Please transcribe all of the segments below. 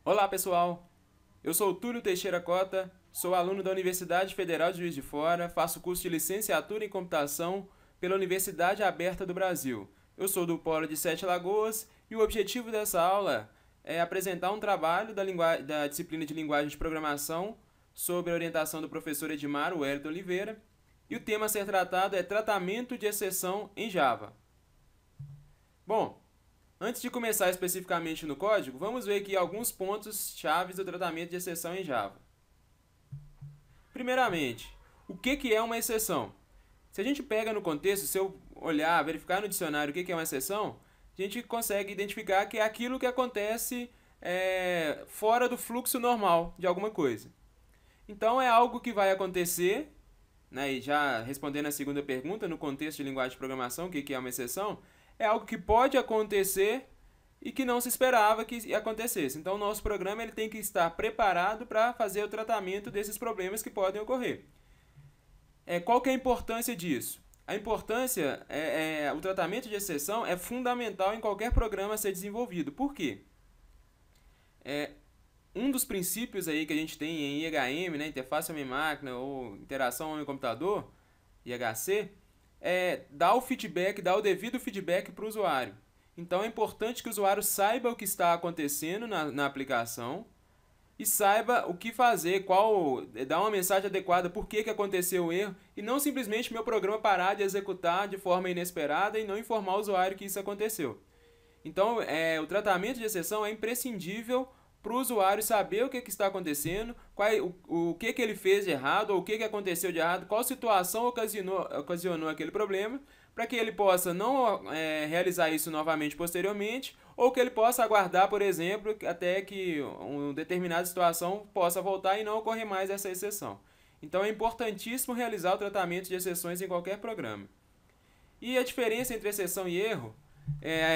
Olá pessoal, eu sou o Túlio Teixeira Cota, sou aluno da Universidade Federal de Juiz de Fora, faço curso de licenciatura em computação pela Universidade Aberta do Brasil. Eu sou do Polo de Sete Lagoas e o objetivo dessa aula é apresentar um trabalho da disciplina de linguagem de programação sob a orientação do professor Edmar Wellington Oliveira, e o tema a ser tratado é tratamento de exceção em Java. Bom, antes de começar especificamente no código, vamos ver aqui alguns pontos chaves do tratamento de exceção em Java. Primeiramente, o que é uma exceção? Se a gente pega no contexto, se eu olhar, verificar no dicionário o que é uma exceção, a gente consegue identificar que é aquilo que acontece fora do fluxo normal de alguma coisa. Então é algo que vai acontecer, né, e já respondendo a segunda pergunta, no contexto de linguagem de programação, o que é uma exceção? É algo que pode acontecer e que não se esperava que acontecesse. Então, o nosso programa ele tem que estar preparado para fazer o tratamento desses problemas que podem ocorrer. Qual que é a importância disso? A importância, o tratamento de exceção é fundamental em qualquer programa a ser desenvolvido. Por quê? Um dos princípios aí que a gente tem em IHM, né, interface homem-máquina ou interação homem-computador, IHC, é dar o feedback, dar o devido feedback para o usuário. Então é importante que o usuário saiba o que está acontecendo na aplicação e saiba o que fazer, dar uma mensagem adequada, por que aconteceu o erro, e não simplesmente meu programa parar de executar de forma inesperada e não informar o usuário que isso aconteceu. Então, o tratamento de exceção é imprescindível para o usuário saber o que está acontecendo, o que ele fez de errado, ou o que aconteceu de errado, qual situação ocasionou aquele problema, para que ele possa não realizar isso novamente posteriormente, ou que ele possa aguardar, por exemplo, até que uma determinada situação possa voltar e não ocorrer mais essa exceção. Então é importantíssimo realizar o tratamento de exceções em qualquer programa. E a diferença entre exceção e erro,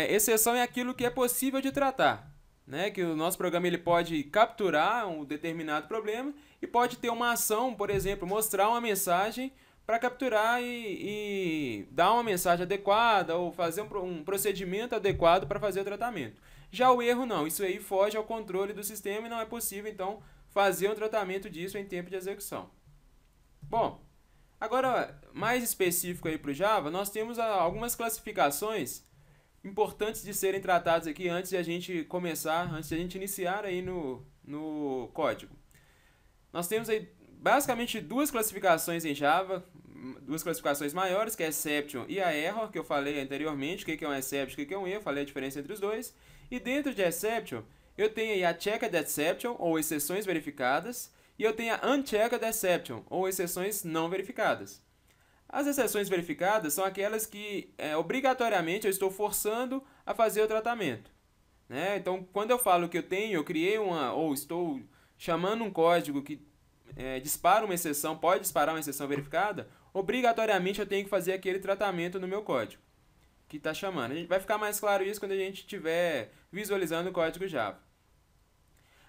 exceção é aquilo que é possível de tratar, né? Que o nosso programa ele pode capturar um determinado problema e pode ter uma ação, por exemplo, mostrar uma mensagem para capturar e dar uma mensagem adequada ou fazer um procedimento adequado para fazer o tratamento. Já o erro não, isso aí foge ao controle do sistema e não é possível então fazer um tratamento disso em tempo de execução. Bom, agora mais específico aí para o Java, nós temos algumas classificações importantes de serem tratadas aqui antes de a gente começar, antes de a gente iniciar aí no código. Nós temos aí basicamente duas classificações em Java, duas classificações maiores, que é a exception e a error, que eu falei anteriormente, o que é um exception e o que é um erro, falei a diferença entre os dois. E dentro de exception, eu tenho aí a checked exception, ou exceções verificadas, e eu tenho a unchecked exception, ou exceções não verificadas. As exceções verificadas são aquelas que obrigatoriamente eu estou forçando a fazer o tratamento, né? Então, quando eu falo que eu criei ou estou chamando um código que dispara uma exceção, pode disparar uma exceção verificada, obrigatoriamente eu tenho que fazer aquele tratamento no meu código que está chamando. A gente vai ficar mais claro isso quando a gente estiver visualizando o código Java.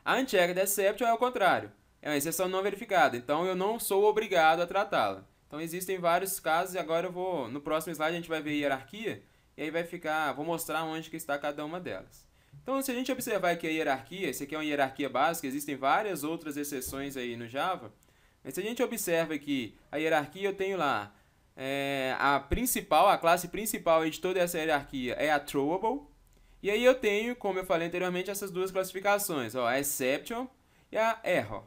A unchecked exception é o contrário, é uma exceção não verificada, então eu não sou obrigado a tratá-la. Então existem vários casos e agora no próximo slide a gente vai ver hierarquia e aí vou mostrar onde que está cada uma delas. Então se a gente observar aqui a hierarquia, essa aqui é uma hierarquia básica, existem várias outras exceções aí no Java, mas se a gente observa aqui a hierarquia, eu tenho lá a classe principal de toda essa hierarquia é a throwable, e aí eu tenho, como eu falei anteriormente, essas duas classificações, a exception e a error.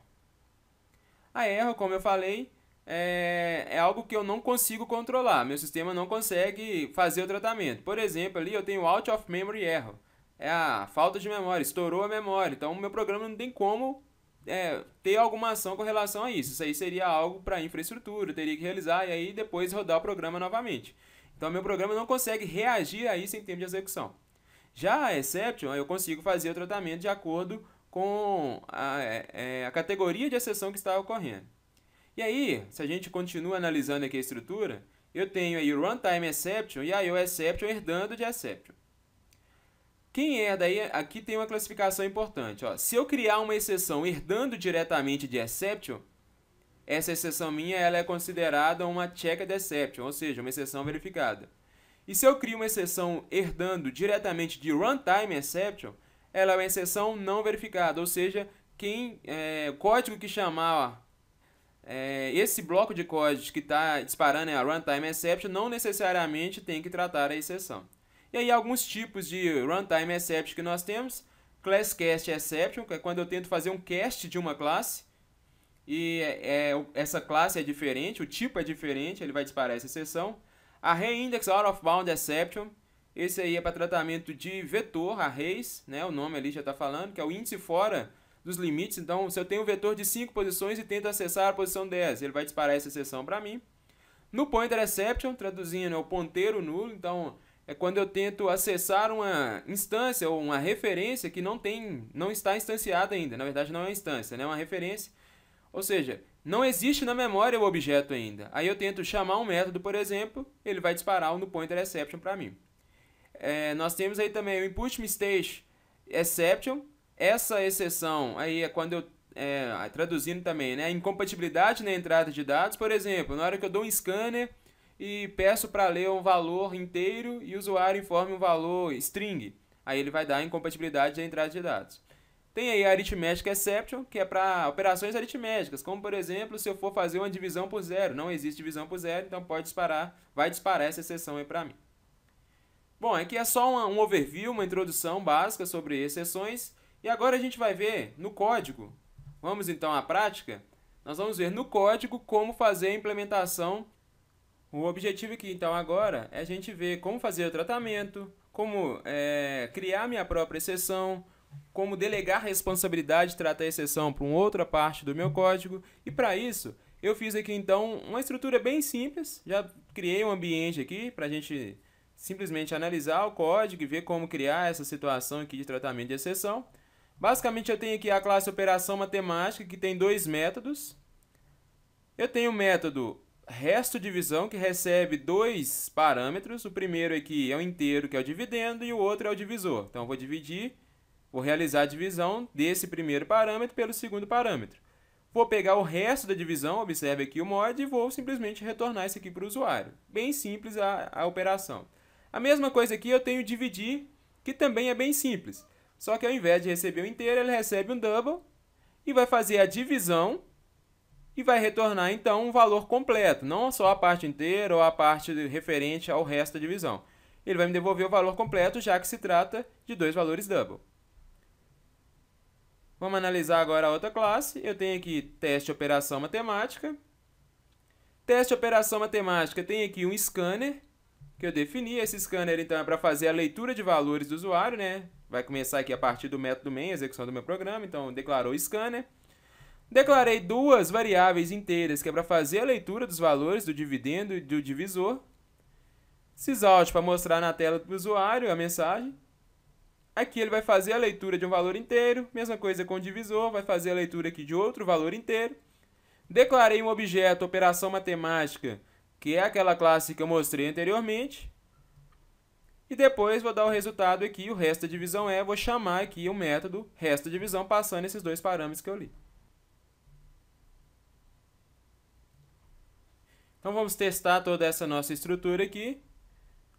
A error, como eu falei, é algo que eu não consigo controlar, meu sistema não consegue fazer o tratamento. Por exemplo, ali eu tenho out of memory error, é a falta de memória, estourou a memória, então o meu programa não tem como ter alguma ação com relação a isso. Isso aí seria algo para infraestrutura, eu teria que realizar e aí depois rodar o programa novamente. Então meu programa não consegue reagir a isso em tempo de execução. Já a exception, eu consigo fazer o tratamento de acordo com a categoria de exceção que está ocorrendo. E aí, se a gente continua analisando aqui a estrutura, eu tenho aí o runtime exception e aí o exception herdando de exception. Quem herda aí, aqui tem uma classificação importante. Se eu criar uma exceção herdando diretamente de exception, essa exceção minha ela é considerada uma checked exception, ou seja, uma exceção verificada. E se eu crio uma exceção herdando diretamente de runtime exception, ela é uma exceção não verificada, ou seja, o código que chamar esse bloco de código que está disparando a runtime exception não necessariamente tem que tratar a exceção. E aí alguns tipos de runtime exception que nós temos: class cast exception, que é quando eu tento fazer um cast de uma classe e essa classe é diferente, o tipo é diferente, ele vai disparar essa exceção. Array index out of bound exception, esse aí é para tratamento de vetor, arrays, né? O nome ali já está falando, que é o índice fora dos limites. Então, se eu tenho um vetor de 5 posições e tento acessar a posição 10, ele vai disparar essa exceção para mim. No pointer exception, traduzindo, é o ponteiro nulo. Então, é quando eu tento acessar uma instância ou uma referência que não está instanciada ainda. Na verdade, não é uma instância, né? É uma referência. Ou seja, não existe na memória o objeto ainda. Aí eu tento chamar um método, por exemplo, ele vai disparar o no pointer exception para mim. Nós temos aí também o input mistake exception. Essa exceção aí é quando eu, traduzindo também, né, incompatibilidade na entrada de dados. Por exemplo, na hora que eu dou um scanner e peço para ler um valor inteiro e o usuário informe um valor string, aí ele vai dar incompatibilidade na entrada de dados. Tem aí a arithmetic exception, que é para operações aritméticas, como por exemplo, se eu for fazer uma divisão por zero, não existe divisão por zero, então vai disparar essa exceção aí para mim. Bom, aqui é só um overview, uma introdução básica sobre exceções. E agora a gente vai ver no código. Vamos então à prática. Nós vamos ver no código como fazer a implementação. O objetivo aqui então agora é a gente ver como fazer o tratamento, como criar minha própria exceção, como delegar a responsabilidade de tratar a exceção para uma outra parte do meu código. E para isso, eu fiz aqui então uma estrutura bem simples. Já criei um ambiente aqui para a gente simplesmente analisar o código e ver como criar essa situação aqui de tratamento de exceção. Basicamente, eu tenho aqui a classe operação matemática, que tem dois métodos. Eu tenho o método resto divisão, que recebe dois parâmetros. O primeiro aqui é o inteiro, que é o dividendo, e o outro é o divisor. Então, eu vou realizar a divisão desse primeiro parâmetro pelo segundo parâmetro. Vou pegar o resto da divisão, observe aqui o mod, e vou simplesmente retornar isso aqui para o usuário. Bem simples a operação. A mesma coisa aqui eu tenho dividir, que também é bem simples. Só que ao invés de receber o inteiro, ele recebe um double e vai fazer a divisão e vai retornar então um valor completo, não só a parte inteira ou a parte referente ao resto da divisão. Ele vai me devolver o valor completo, já que se trata de dois valores double. Vamos analisar agora a outra classe. Eu tenho aqui teste operação matemática. Teste operação matemática tem aqui um scanner que eu defini. Esse scanner então é para fazer a leitura de valores do usuário, né? Vai começar aqui a partir do método main, execução do meu programa. Então, declarou scanner. Declarei duas variáveis inteiras, que é para fazer a leitura dos valores do dividendo e do divisor. Sysout para mostrar na tela do usuário a mensagem. Aqui ele vai fazer a leitura de um valor inteiro. Mesma coisa com o divisor, vai fazer a leitura aqui de outro valor inteiro. Declarei um objeto operação matemática, que é aquela classe que eu mostrei anteriormente. E depois vou dar o resultado aqui, o resto da divisão vou chamar aqui o método resto da divisão passando esses dois parâmetros que eu li. Então vamos testar toda essa nossa estrutura aqui.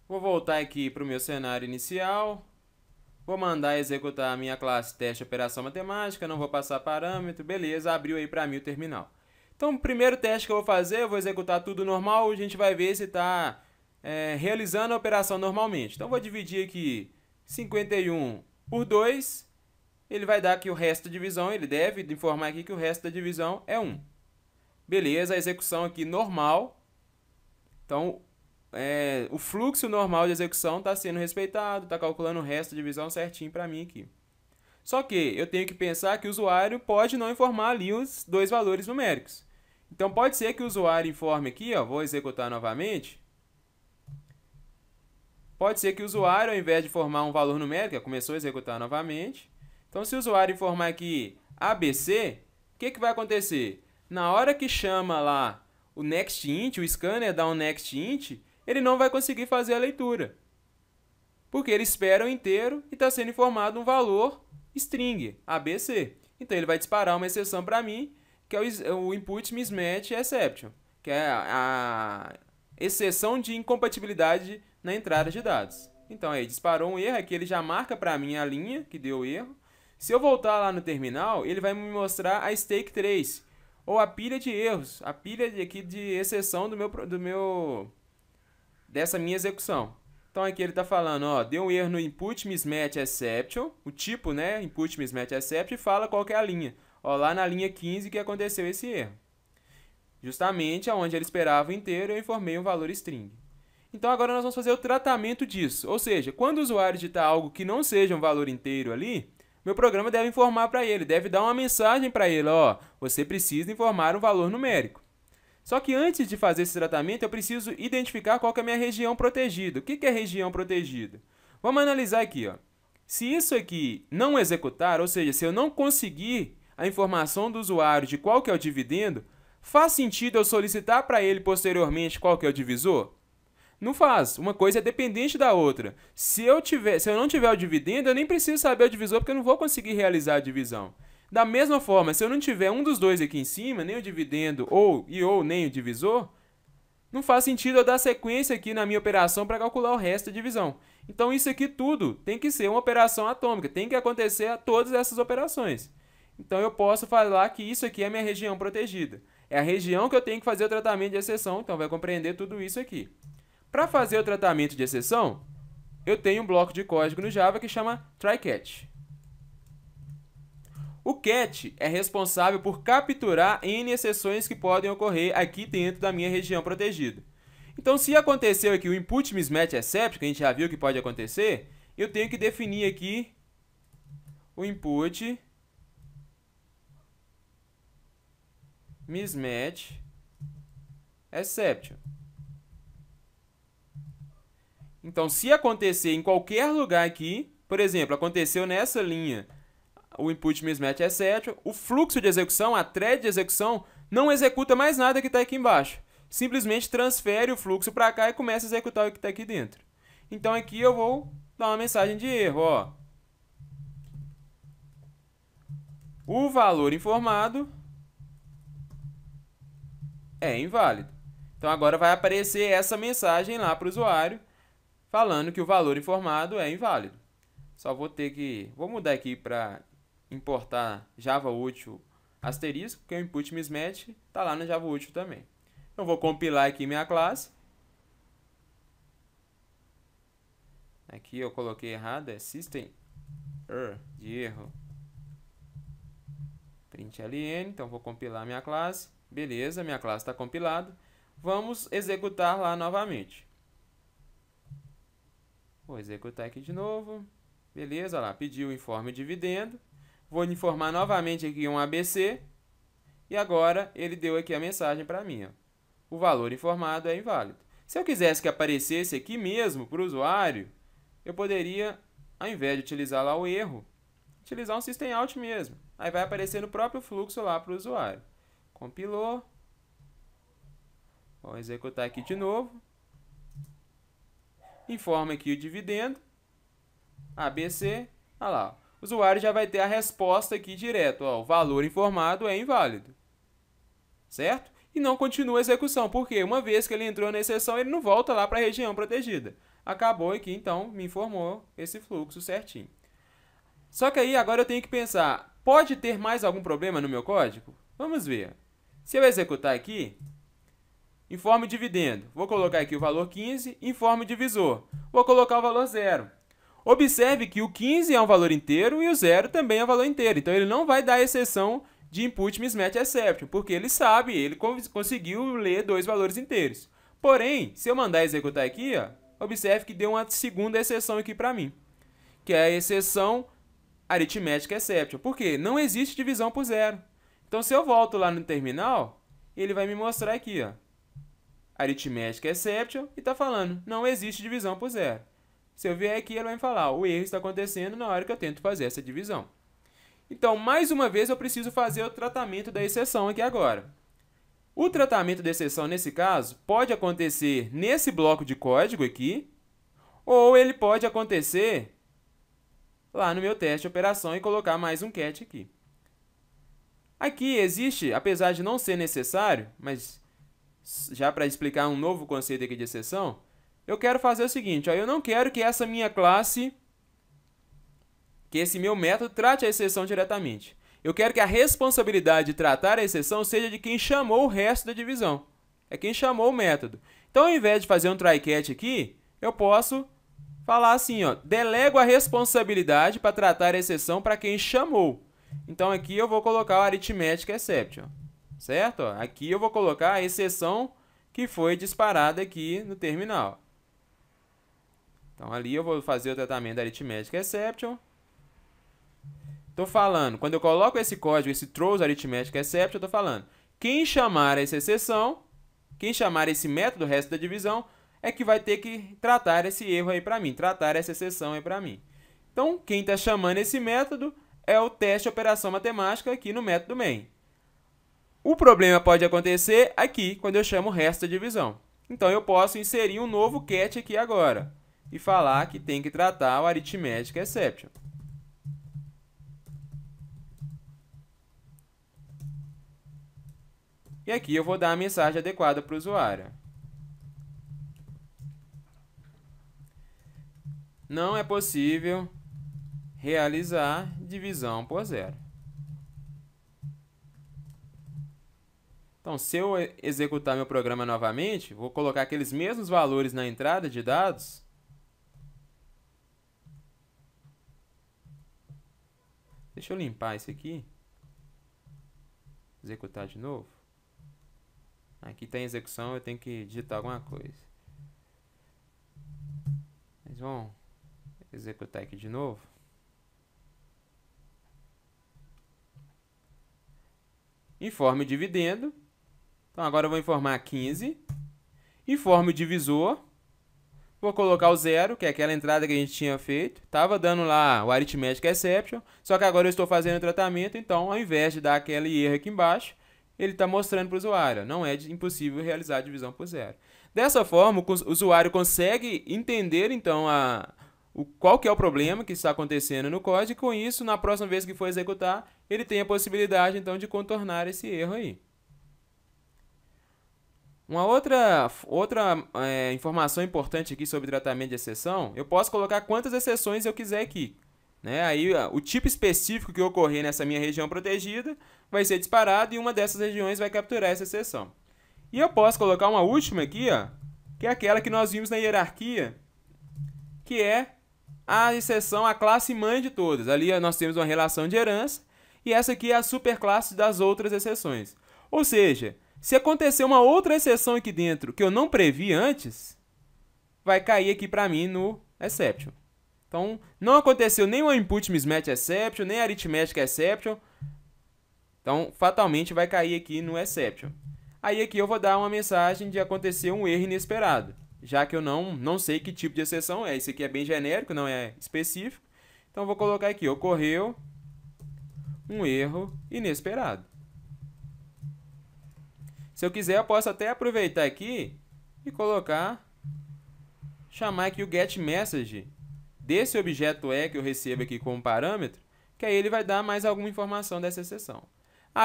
Vou voltar aqui para o meu cenário inicial. Vou mandar executar a minha classe teste operação matemática, não vou passar parâmetro, beleza, abriu aí para mim o terminal. Então o primeiro teste que eu vou fazer, eu vou executar tudo normal, a gente vai ver se está realizando a operação normalmente. Então, vou dividir aqui 51 por 2. Ele vai dar aqui o resto da divisão. Ele deve informar aqui que o resto da divisão é 1. Beleza, a execução aqui normal. Então, o fluxo normal de execução está sendo respeitado. Está calculando o resto da divisão certinho para mim aqui. Só que eu tenho que pensar que o usuário pode não informar ali os dois valores numéricos. Então, pode ser que o usuário informe aqui, vou executar novamente. Pode ser que o usuário, ao invés de formar um valor numérico, começou a executar novamente. Então, se o usuário informar aqui ABC, o que vai acontecer? Na hora que chama lá o nextInt, o scanner dá um nextInt, ele não vai conseguir fazer a leitura. Porque ele espera o inteiro e está sendo informado um valor string, ABC. Então, ele vai disparar uma exceção para mim, que é o input mismatch exception, que é a exceção de incompatibilidade na entrada de dados. Então aí disparou um erro, aqui ele já marca para mim a linha que deu erro. Se eu voltar lá no terminal, ele vai me mostrar a stake trace, ou a pilha de erros, a pilha aqui de exceção dessa minha execução. Então aqui ele está falando, ó, deu um erro no input mismatch exception, o tipo, né, input mismatch exception, e fala qual que é a linha. Ó, lá na linha 15 que aconteceu esse erro. Justamente aonde ele esperava o inteiro, eu informei um valor string. Então agora nós vamos fazer o tratamento disso. Ou seja, quando o usuário digitar algo que não seja um valor inteiro ali, meu programa deve informar para ele, deve dar uma mensagem para ele, ó, você precisa informar um valor numérico. Só que antes de fazer esse tratamento, eu preciso identificar qual que é a minha região protegida. O que é região protegida? Vamos analisar aqui, ó. Se isso aqui não executar, ou seja, se eu não conseguir a informação do usuário de qual que é o dividendo, faz sentido eu solicitar para ele posteriormente qual que é o divisor? Não faz. Uma coisa é dependente da outra. Se eu não tiver o dividendo, eu nem preciso saber o divisor, porque eu não vou conseguir realizar a divisão. Da mesma forma, se eu não tiver um dos dois aqui em cima, nem o dividendo ou nem o divisor, não faz sentido eu dar sequência aqui na minha operação para calcular o resto da divisão. Então isso aqui tudo tem que ser uma operação atômica, tem que acontecer a todas essas operações. Então eu posso falar que isso aqui é a minha região protegida. É a região que eu tenho que fazer o tratamento de exceção, então vai compreender tudo isso aqui. Para fazer o tratamento de exceção, eu tenho um bloco de código no Java que chama try-catch. O catch é responsável por capturar N exceções que podem ocorrer aqui dentro da minha região protegida. Então, se aconteceu aqui o input mismatch exception, que a gente já viu que pode acontecer, eu tenho que definir aqui o input mismatch exception. Então, se acontecer em qualquer lugar aqui, por exemplo, aconteceu nessa linha o input mismatch exception, o fluxo de execução, a thread de execução, não executa mais nada que está aqui embaixo. Simplesmente transfere o fluxo para cá e começa a executar o que está aqui dentro. Então aqui eu vou dar uma mensagem de erro, ó. O valor informado é inválido. Então agora vai aparecer essa mensagem lá para o usuário, falando que o valor informado é inválido. Só vou mudar aqui para importar Java útil asterisco, porque o input mismatch está lá no Java útil também. Então vou compilar aqui minha classe. Aqui eu coloquei errado, é system de erro println, então vou compilar minha classe. Beleza, minha classe está compilada. Vamos executar lá novamente. Vou executar aqui de novo. Beleza, lá, pediu o informe dividendo. Vou informar novamente aqui um ABC. E agora ele deu aqui a mensagem para mim, ó. O valor informado é inválido. Se eu quisesse que aparecesse aqui mesmo para o usuário, eu poderia, ao invés de utilizar lá o erro, utilizar um system out mesmo. Aí vai aparecer no próprio fluxo lá para o usuário. Compilou. Vou executar aqui de novo. Informa aqui o dividendo. ABC. Olha lá. O usuário já vai ter a resposta aqui direto. Ó, o valor informado é inválido. Certo? E não continua a execução. Porque uma vez que ele entrou na exceção, ele não volta lá para a região protegida. Acabou aqui, então, me informou esse fluxo certinho. Só que aí agora eu tenho que pensar, pode ter mais algum problema no meu código? Vamos ver. Se eu executar aqui, informe dividendo. Vou colocar aqui o valor 15, informe divisor. Vou colocar o valor 0. Observe que o 15 é um valor inteiro e o 0 também é um valor inteiro. Então, ele não vai dar exceção de input mismatch exception, porque ele sabe, ele conseguiu ler dois valores inteiros. Porém, se eu mandar executar aqui, ó, observe que deu uma segunda exceção aqui para mim, que é a exceção arithmetic exception. Por quê? Não existe divisão por zero. Então, se eu volto lá no terminal, ele vai me mostrar aqui, ó, arithmetic exception, e está falando, não existe divisão por zero. Se eu vier aqui, ele vai me falar, o erro está acontecendo na hora que eu tento fazer essa divisão. Então, mais uma vez, eu preciso fazer o tratamento da exceção aqui agora. O tratamento da exceção, nesse caso, pode acontecer nesse bloco de código aqui, ou ele pode acontecer lá no meu teste de operação e colocar mais um catch aqui. Aqui existe, apesar de não ser necessário, mas já para explicar um novo conceito aqui de exceção, eu quero fazer o seguinte, ó, eu não quero que essa minha classe, que esse meu método trate a exceção diretamente. Eu quero que a responsabilidade de tratar a exceção seja de quem chamou o resto da divisão. É quem chamou o método. Então, ao invés de fazer um try catch aqui, eu posso falar assim, ó, delego a responsabilidade para tratar a exceção para quem chamou. Então, aqui eu vou colocar o arithmetic exception, certo? Aqui eu vou colocar a exceção que foi disparada aqui no terminal. Então, ali eu vou fazer o tratamento da arithmetic exception. Estou falando, quando eu coloco esse código, esse throws arithmetic exception, eu estou falando, quem chamar essa exceção, quem chamar esse método, o resto da divisão, é que vai ter que tratar esse erro aí para mim, tratar essa exceção aí para mim. Então, quem está chamando esse método é o teste de operação matemática aqui no método main. O problema pode acontecer aqui, quando eu chamo o resto da divisão. Então, eu posso inserir um novo catch aqui agora e falar que tem que tratar o arithmetic exception. E aqui eu vou dar a mensagem adequada para o usuário. Não é possível realizar divisão por zero. Então, se eu executar meu programa novamente, vou colocar aqueles mesmos valores na entrada de dados. Deixa eu limpar isso aqui. Executar de novo. Aqui está em execução, eu tenho que digitar alguma coisa. Mas vamos executar aqui de novo. Informe o dividendo. Então, agora eu vou informar 15. Informe o divisor. Vou colocar o 0, que é aquela entrada que a gente tinha feito. Estava dando lá o arithmetic exception, só que agora eu estou fazendo o tratamento, então, ao invés de dar aquele erro aqui embaixo, ele está mostrando para o usuário, não é impossível realizar a divisão por zero. Dessa forma, o usuário consegue entender, então, qual que é o problema que está acontecendo no código, e com isso, na próxima vez que for executar, ele tem a possibilidade, então, de contornar esse erro aí. Uma outra informação importante aqui sobre tratamento de exceção, eu posso colocar quantas exceções eu quiser aqui. Né? Aí, o tipo específico que ocorrer nessa minha região protegida vai ser disparado e uma dessas regiões vai capturar essa exceção. E eu posso colocar uma última aqui, ó, que é aquela que nós vimos na hierarquia, que é a exceção, a classe mãe de todas. Ali nós temos uma relação de herança e essa aqui é a superclasse das outras exceções. Ou seja, se acontecer uma outra exceção aqui dentro que eu não previ antes, vai cair aqui para mim no exception. Então, não aconteceu nem o input mismatch exception, nem arithmetic exception. Então, fatalmente vai cair aqui no exception. Aí aqui eu vou dar uma mensagem de acontecer um erro inesperado, já que eu não sei que tipo de exceção é. Isso aqui é bem genérico, não é específico. Então, eu vou colocar aqui, ocorreu um erro inesperado. Se eu quiser, eu posso até aproveitar aqui e chamar aqui o getMessage desse objeto E que eu recebo aqui como parâmetro, que aí ele vai dar mais alguma informação dessa exceção.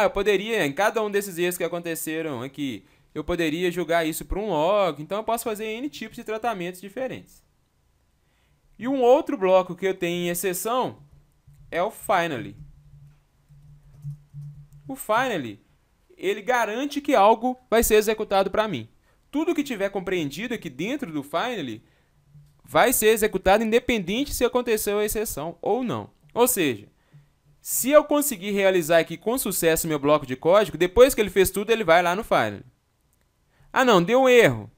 Eu poderia, em cada um desses erros que aconteceram aqui, eu poderia jogar isso para um log, então eu posso fazer N tipos de tratamentos diferentes. E um outro bloco que eu tenho em exceção é o finally. O finally, ele garante que algo vai ser executado para mim. Tudo que tiver compreendido aqui dentro do finally vai ser executado independente se aconteceu a exceção ou não. Ou seja, se eu conseguir realizar aqui com sucesso meu bloco de código, depois que ele fez tudo, ele vai lá no finally. Não, deu um erro.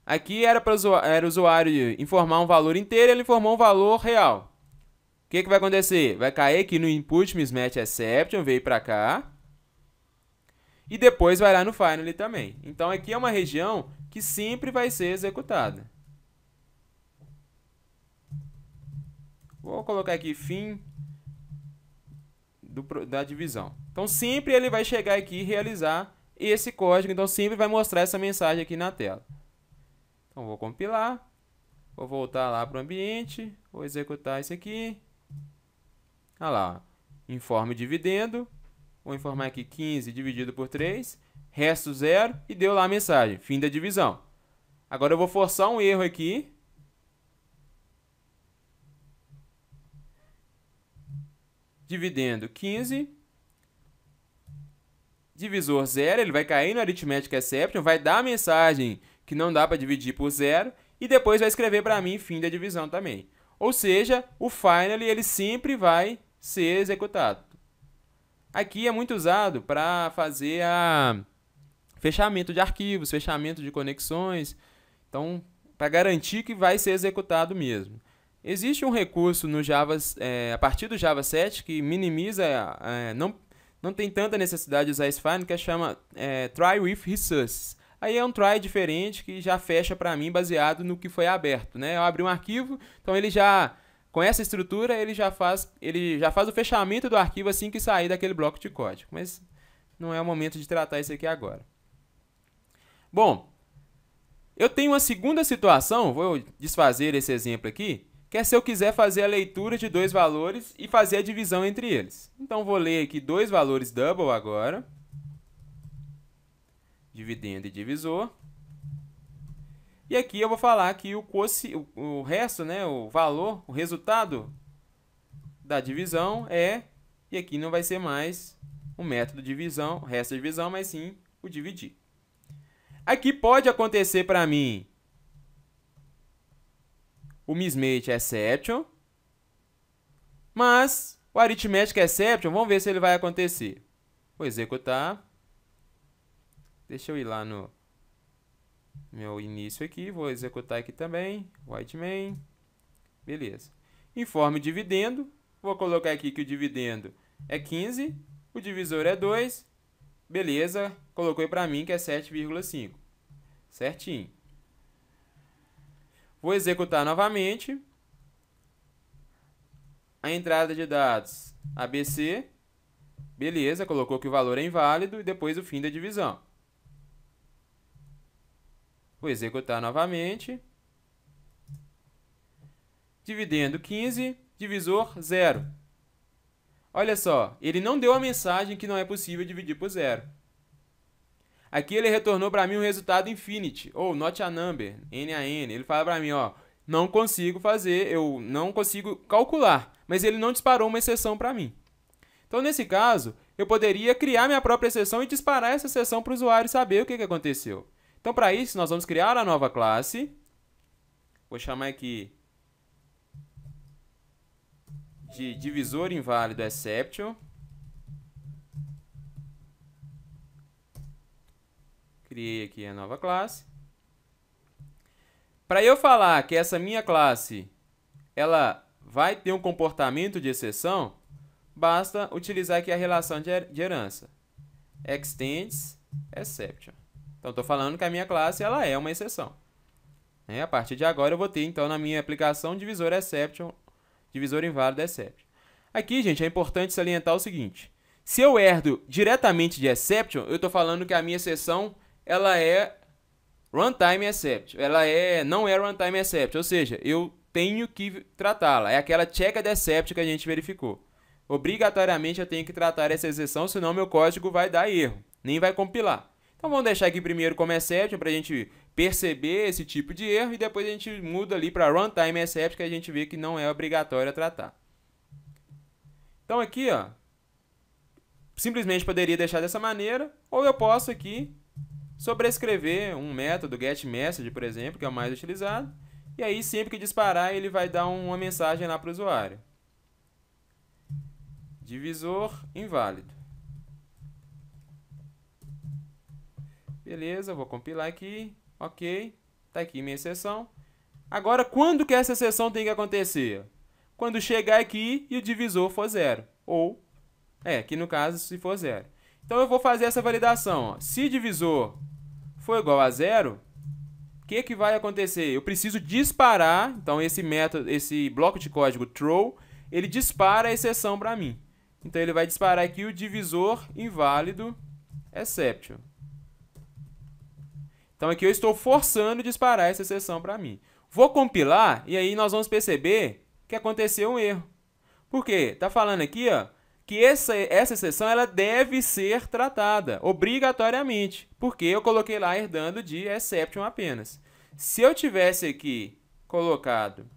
Aqui era o usuário informar um valor inteiro, ele informou um valor real. O que vai acontecer? Vai cair aqui no input mismatch exception, veio para cá. E depois vai lá no finally também. Então, aqui é uma região que sempre vai ser executada. Vou colocar aqui fim da divisão. Então, sempre ele vai chegar aqui e realizar esse código. Então, sempre vai mostrar essa mensagem aqui na tela. Então, vou compilar. Vou voltar lá para o ambiente. Vou executar isso aqui. Olha lá. Informe dividendo. Vou informar aqui 15 dividido por 3. Resto 0. E deu lá a mensagem. Fim da divisão. Agora eu vou forçar um erro aqui. Dividendo 15. Divisor 0, ele vai cair no Arithmetic Exception, vai dar a mensagem que não dá para dividir por 0, e depois vai escrever para mim fim da divisão também. Ou seja, o finally ele sempre vai ser executado. Aqui é muito usado para fazer fechamento de arquivos, fechamento de conexões, então para garantir que vai ser executado mesmo. Existe um recurso no Java, a partir do Java 7 que minimiza, não tem tanta necessidade de usar esse finally, que chama try with resources. Aí é um try diferente que já fecha para mim baseado no que foi aberto, né? Eu abri um arquivo, então ele já, com essa estrutura, ele já faz o fechamento do arquivo assim que sair daquele bloco de código. Mas não é o momento de tratar isso aqui agora. Bom, eu tenho uma segunda situação, vou desfazer esse exemplo aqui, que é se eu quiser fazer a leitura de dois valores e fazer a divisão entre eles. Então, vou ler aqui dois valores double agora. Dividendo e divisor. E aqui eu vou falar que o resto, né, o valor, o resultado da divisão é, e aqui não vai ser mais o método de divisão, o resto da divisão, mas sim o dividir. Aqui pode acontecer para mim o mismatch exception, mas o arithmetic exception, vamos ver se ele vai acontecer. Vou executar. Deixa eu ir lá no meu início aqui, vou executar aqui também, void main, beleza. Informe dividendo, vou colocar aqui que o dividendo é 15, o divisor é 2, beleza, colocou para mim que é 7,5, certinho. Vou executar novamente. A entrada de dados ABC. Beleza, colocou que o valor é inválido e depois o fim da divisão. Vou executar novamente. Dividendo 15, divisor 0. Olha só, ele não deu a mensagem que não é possível dividir por 0. Aqui ele retornou para mim um resultado infinity, ou not a number, n a n. Ele fala para mim, ó, não consigo fazer, eu não consigo calcular, mas ele não disparou uma exceção para mim. Então, nesse caso, eu poderia criar minha própria exceção e disparar essa exceção para o usuário saber o que aconteceu. Então, para isso, nós vamos criar a nova classe. Vou chamar aqui de divisor inválido exception. Criei aqui a nova classe. Para eu falar que essa minha classe ela vai ter um comportamento de exceção, basta utilizar aqui a relação de herança. Extends exception. Então, estou falando que a minha classe ela é uma exceção. A partir de agora, eu vou ter, então, na minha aplicação, divisor exception, divisor inválido exception. Aqui, gente, é importante salientar o seguinte. Se eu herdo diretamente de exception, eu estou falando que a minha exceção ela é runtime exception. Ela não é runtime exception, ou seja, eu tenho que tratá-la. É aquela checked exception que a gente verificou. Obrigatoriamente eu tenho que tratar essa exceção, senão meu código vai dar erro, nem vai compilar. Então vamos deixar aqui primeiro como exception para a gente perceber esse tipo de erro e depois a gente muda ali para runtime exception que a gente vê que não é obrigatório tratar. Então aqui, ó, simplesmente poderia deixar dessa maneira, ou eu posso aqui sobrescrever um método getMessage, por exemplo, que é o mais utilizado, e aí sempre que disparar ele vai dar uma mensagem lá para o usuário. Divisor inválido. Beleza, vou compilar aqui, ok, está aqui minha exceção. Agora, quando que essa exceção tem que acontecer? Quando chegar aqui e o divisor for 0, ou, aqui no caso, se for 0. Então, eu vou fazer essa validação. Ó. Se divisor for igual a 0, o que vai acontecer? Eu preciso disparar, então esse método, esse bloco de código throw, ele dispara a exceção para mim. Então, ele vai disparar aqui o divisor inválido exception. Então, aqui eu estou forçando disparar essa exceção para mim. Vou compilar e aí nós vamos perceber que aconteceu um erro. Por quê? Está falando aqui, ó, que essa exceção ela deve ser tratada obrigatoriamente, porque eu coloquei lá herdando de exception apenas. Se eu tivesse aqui colocado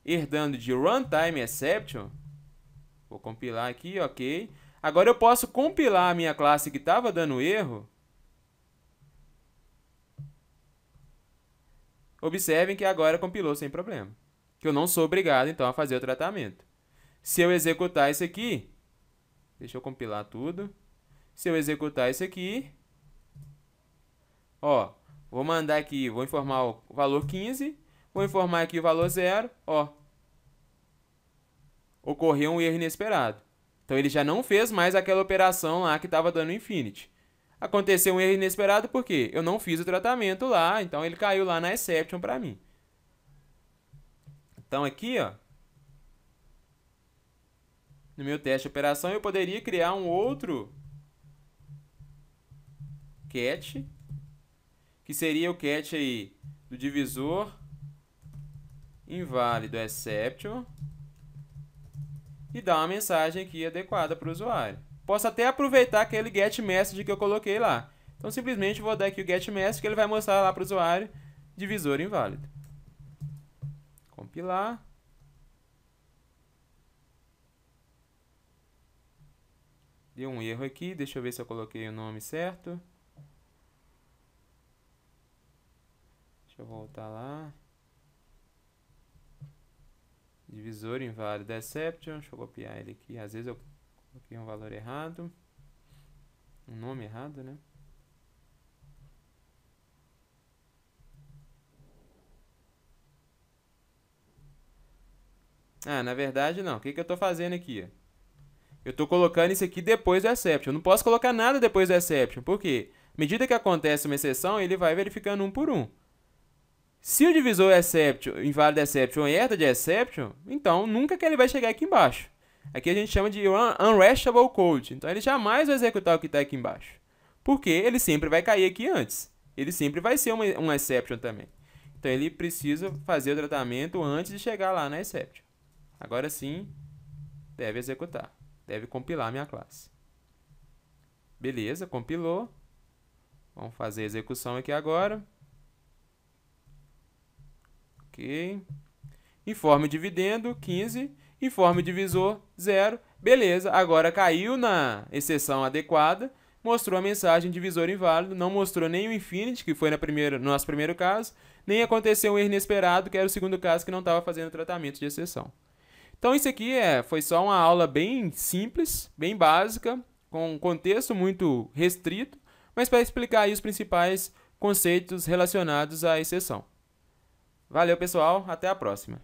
herdando de runtime exception, vou compilar aqui, ok. Agora eu posso compilar a minha classe que estava dando erro. Observem que agora compilou sem problema. Que eu não sou obrigado, então, a fazer o tratamento. Se eu executar isso aqui, deixa eu compilar tudo. Se eu executar isso aqui, ó, vou mandar aqui, vou informar o valor 15, vou informar aqui o valor 0, ó. Ocorreu um erro inesperado. Então, ele já não fez mais aquela operação lá que estava dando infinity. Aconteceu um erro inesperado porque eu não fiz o tratamento lá, então ele caiu lá na exception para mim. Então, aqui, ó, no meu teste de operação, eu poderia criar um outro catch, que seria o catch aí do divisor inválido exception, e dar uma mensagem aqui adequada para o usuário. Posso até aproveitar aquele getMessage que eu coloquei lá. Então, simplesmente vou dar aqui o getMessage, que ele vai mostrar lá para o usuário divisor inválido. Compilar. Deu um erro aqui, deixa eu ver se eu coloquei o nome certo. Deixa eu voltar lá. Divisor inválido exception, deixa eu copiar ele aqui. Às vezes eu coloquei um valor errado. Um nome errado, né? Ah, na verdade não. O que eu estou fazendo aqui? Eu estou colocando isso aqui depois do exception. Eu não posso colocar nada depois do exception. Por quê? À medida que acontece uma exceção, ele vai verificando um por um. Se o divisor exception, inválido exception herda de exception, então nunca que ele vai chegar aqui embaixo. Aqui a gente chama de unrestable code. Então ele jamais vai executar o que está aqui embaixo. Porque ele sempre vai cair aqui antes. Ele sempre vai ser um exception também. Então ele precisa fazer o tratamento antes de chegar lá na exception. Agora sim, deve executar. Deve compilar a minha classe. Beleza, compilou. Vamos fazer a execução aqui agora. Ok. Informe dividendo, 15. Informe divisor, 0. Beleza, agora caiu na exceção adequada. Mostrou a mensagem divisor inválido. Não mostrou nem o infinity, que foi no nosso primeiro caso. Nem aconteceu um erro inesperado, que era o segundo caso que não estava fazendo tratamento de exceção. Então, isso aqui foi só uma aula bem simples, bem básica, com um contexto muito restrito, mas para explicar aí os principais conceitos relacionados à exceção. Valeu, pessoal. Até a próxima.